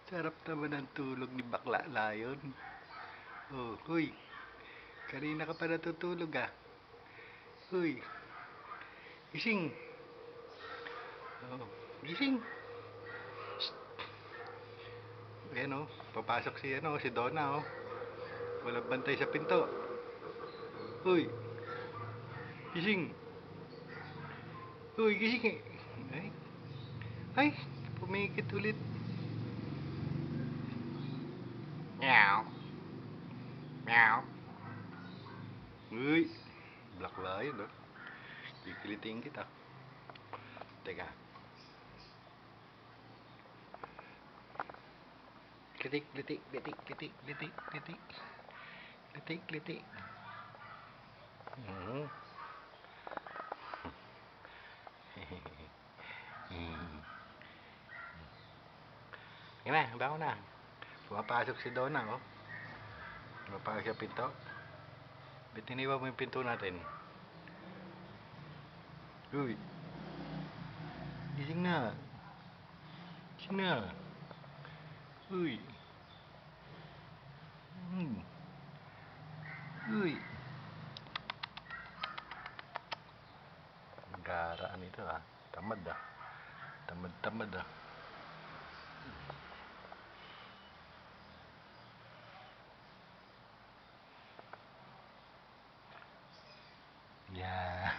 Sarap naman ang tulog ni Bakla Lion. Oh, huy. Kanina ka pa natutulog ah. Huy. Gising. Oh, gising. Shh. Ayan oh, papasok si Donna oh. Walang bantay sa pinto. Huy. Gising. Huy, gising. Ay. Ay, pumikit ulit. Meow. Meow. Uy, Black Lion oh. Kikilitin kita. Teka. Litik, litik, litik, litik, litik, litik. Litik, litik. Yan na, bangon na. Pumapasok si Donna oh. Pumapasok sa pinto. Ba't iniwan mo yung pinto natin? Uy. Gising na. Gising na. Uy. Uy. Garaan ito ah. Tamad ah. Tamad ah. Yeah.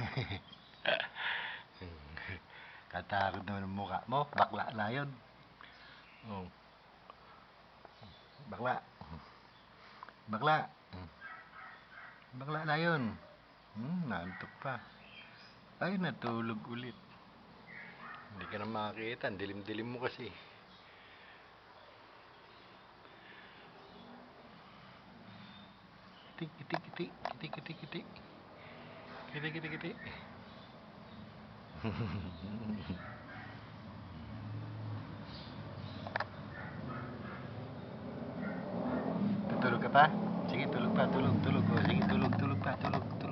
Katakot naman ang mukha mo. Bakla Lion. Oh. Bakla. Bakla. Bakla Lion. Naantok pa. Ay, natulog ulit. Hindi ka na makakita. Dilim-dilim mo kasi. Kitik, kitik, kitik. Kitik, kitik, kitik. Kitik, kitik, kitik. Tutulog ka pa? Sige, tulog pa. Tulog, tulog. Oh, sige, tulog, tulog pa. Tulog, tulog.